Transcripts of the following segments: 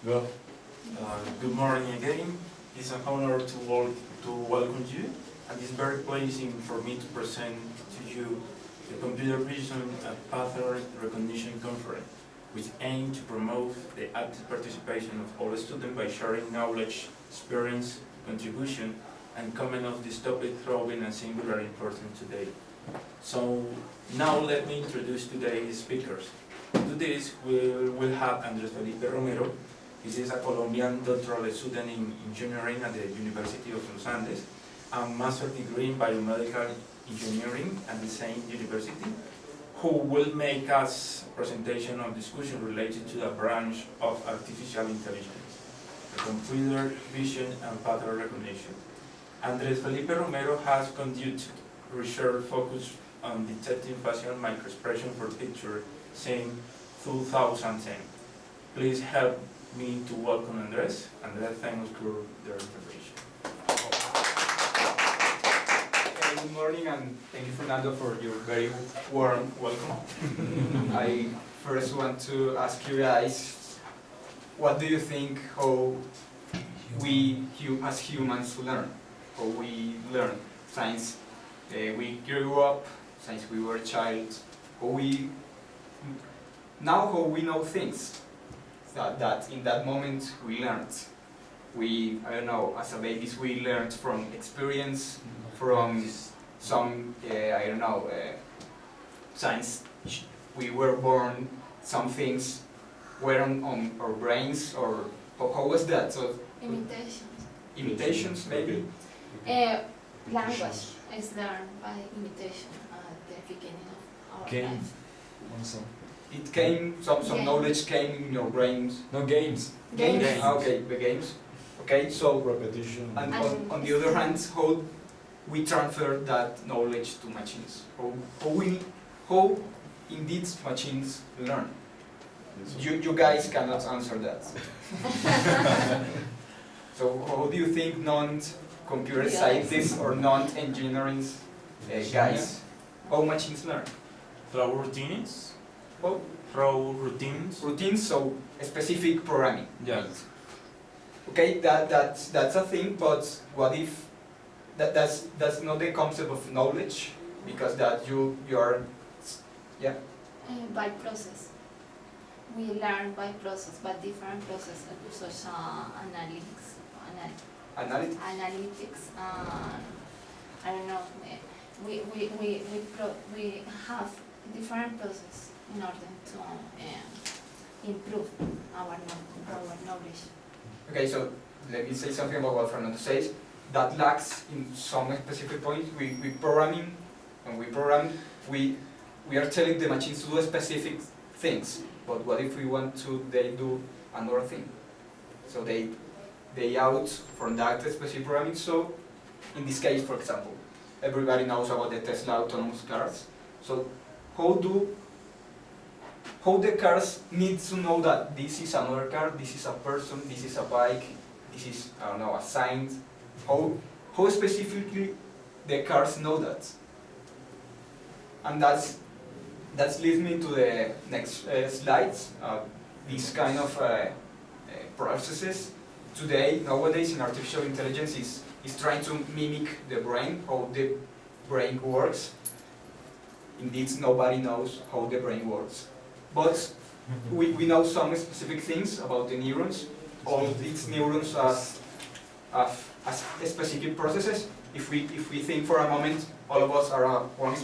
Well, good morning again. It's an honor to welcome you, and it's very pleasing for me to present to you the Computer Vision and Pattern Recognition Conference, which aims to promote the active participation of all students by sharing knowledge, experience, contribution, and comment on this topic throwing and singular important today. So now let me introduce today's speakers. To this, we'll have Andres Felipe Romero. He is a Colombian doctoral student in engineering at the University of Los Andes, a master's degree in biomedical engineering at the same university, who will make us a presentation of discussion related to the branch of artificial intelligence, the computer vision and pattern recognition. Andres Felipe Romero has conducted research focused on detecting facial microexpression for picture since 2010. Please help me to welcome Andres. Andres, thanks for their intervention. Good morning, and thank you, Fernando, for your very warm welcome. I first want to ask you guys, what do you think how we as humans learn? How we learn since we grew up, since we were a child, how we know things that in that moment we learned. I don't know, as a babies we learned from experience, from some, I don't know, since we were born, some things were on our brains, or how was that? So imitations maybe? Language is learned by imitation at the beginning of our life. Also. It came, some knowledge came in your brains. No, games. Games? Okay, the games. Okay, so repetition. And on the other hand, how we transfer that knowledge to machines? How indeed machines learn? You guys cannot answer that. So how do you think non-computer scientists or non-engineering guys, how machines learn? Through routines? Well, Through routines? routines, so specific programming. Yes. Okay, that's a thing, but what if that's not the concept of knowledge, because that you're yeah. By process. We learn by process, but different processes, such as analytics. I don't know. We have different processes in order to improve our knowledge. Okay, so let me say something about what Fernando says. That lacks in some specific point. We programming, and we are telling the machines to do specific things. But what if we want they do another thing? So they out from that specific programming. So in this case, for example, everybody knows about the Tesla autonomous cars. So how the cars need to know that this is another car, this is a person, this is a bike, this is, I don't know, a sign. How specifically the cars know that? And that leads me to the next slides. These kind of processes today, nowadays in artificial intelligence is trying to mimic the brain, how the brain works. Indeed, nobody knows how the brain works. But we know some specific things about the neurons. All these neurons have specific processes. If we think for a moment, all of us are one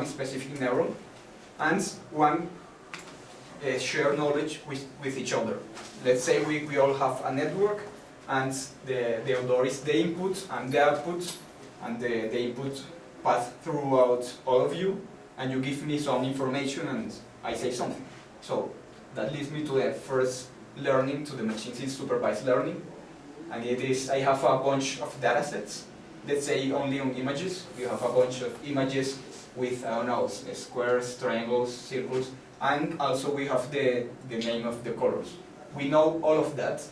specific neuron, and one share knowledge with each other. Let's say we all have a network, and the order is the input and the output, and the input pass throughout all of you, and you give me some information and I say something. So that leads me to the first learning, to the machine supervised learning, and it is, I have a bunch of data sets. Let's say only on images. You have a bunch of images with, I don't know, squares, triangles, circles, and also we have the name of the colors. We know all of that,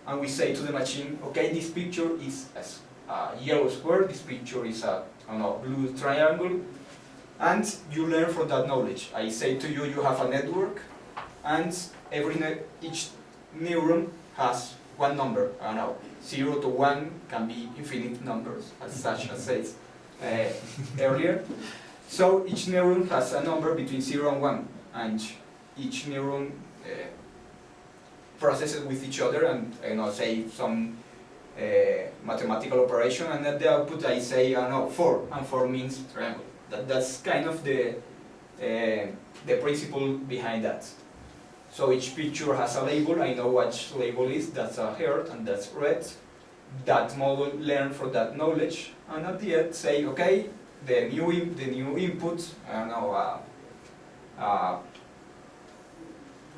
and we say to the machine, okay, this picture is a yellow square, this picture is a, I don't know, blue triangle, and you learn from that knowledge. I say to you, you have a network, and each neuron has one number. I don't know, 0 to 1 can be infinite numbers, as such as said earlier. So each neuron has a number between 0 and 1, and each neuron processes with each other and say some mathematical operation, and at the output I say 4, and 4 means triangle. That's kind of the principle behind that. So each picture has a label. I know which label is. That's a heart and that's red. That model learn from that knowledge, and at the end say, okay, the new input, I don't know,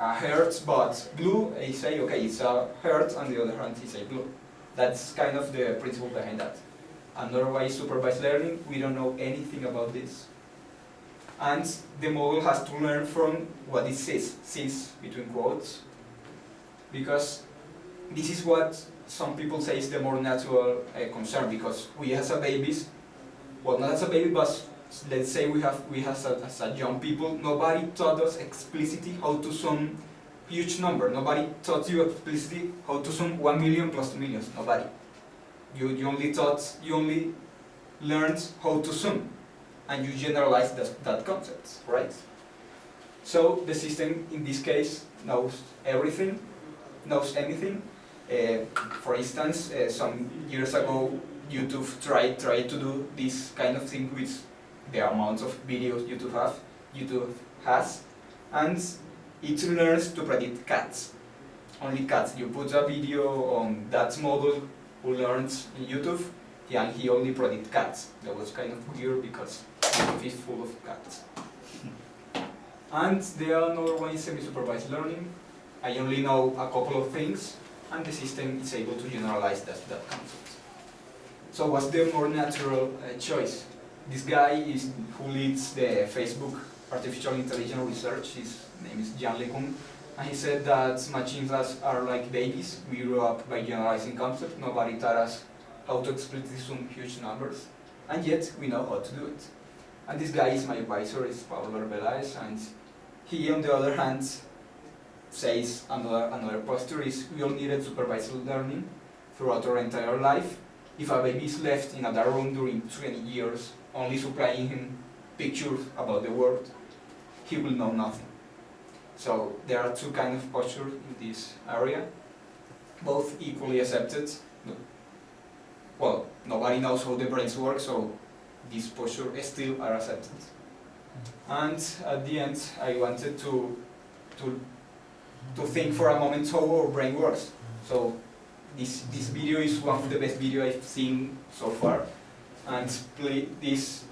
a heart but blue. I say, okay, it's a heart, on the other hand, it's a blue. That's kind of the principle behind that. Otherwise, supervised learning, we don't know anything about this. And the model has to learn from what it sees between quotes, because this is what some people say is the more natural concern, because we as a babies, well, not as a baby, but let's say we as a young people, nobody taught us explicitly how to sum huge number. Nobody taught you explicitly how to sum 1 million plus 2 millions. Nobody. You only learned how to sum, and you generalized that concept, right? So the system in this case knows everything, knows anything. For instance, some years ago, YouTube tried to do this kind of thing with the amount of videos YouTube has, and it learns to predict cats. Only cats. You put a video on that model who learns in YouTube, and he only predicts cats. That was kind of weird because YouTube is full of cats. And the other one is semi-supervised learning. I only know a couple of things, and the system is able to generalize that concept. So what's the more natural choice? This guy who leads the Facebook artificial intelligence research. His name is Jan LeCun, and he said that machines are like babies. We grew up by generalizing concepts. Nobody taught us how to explicitly sum huge numbers, and yet we know how to do it. And this guy is my advisor, is Pablo Arbeláez, and he, on the other hand, says another posture is we all needed supervised learning throughout our entire life. If a baby is left in a dark room during 20 years, only supplying him pictures about the world, he will know nothing. So there are two kinds of postures in this area, both equally accepted. Well, nobody knows how the brains work, so these postures still are accepted. And at the end, I wanted to think for a moment how our brain works. So this video is one of the best videos I've seen so far. And this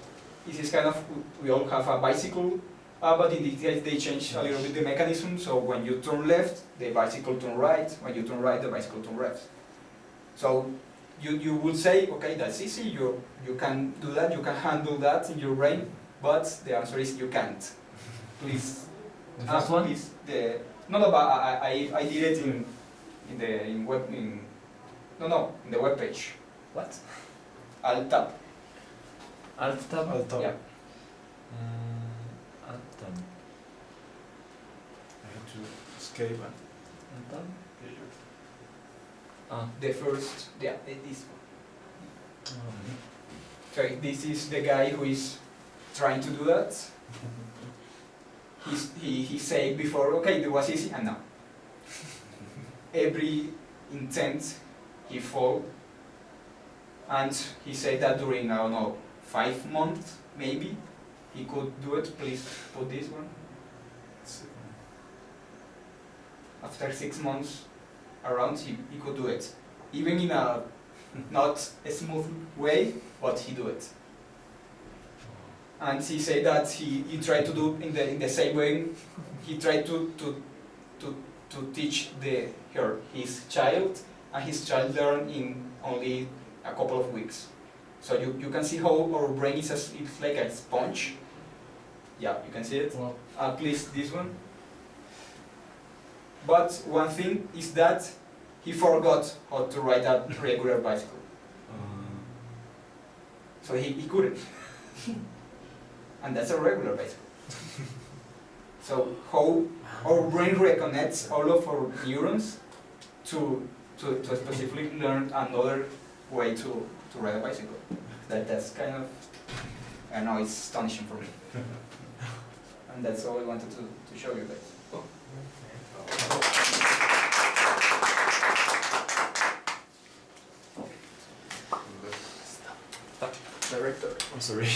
is kind of, we all have a bicycle, but in this case they change a little bit the mechanism. So when you turn left, the bicycle turn right. When you turn right, the bicycle turn left. So you would say, okay, that's easy, you can do that, you can handle that in your brain, but the answer is you can't. Please. The first one? Please, but I did it in the web page. What? Alt tab. Alt tab? Alt tab. Yeah. Alt tab. I have to escape and Alt tab? The first, yeah, this one. Um, Sorry, this is the guy who is trying to do that. He said before, okay, it was easy, and now. Every intent he fall, and he said that during, I don't know, 5 months, maybe, he could do it. Please put this one. After 6 months around, he could do it. Even in a not a smooth way, but he do it. And he said that he tried to do in the same way. He tried to teach his child, and his child learned in only a couple of weeks. So you can see how our brain is it's like a sponge. Yeah, you can see it. well, At least this one. But one thing is that he forgot how to ride a regular bicycle. So he couldn't. And that's a regular bicycle. So how our brain reconnects all of our neurons to specifically learn another way to ride a bicycle. That's kind of, I don't know, it's astonishing for me. And that's all I wanted to show you guys. Director. I'm sorry.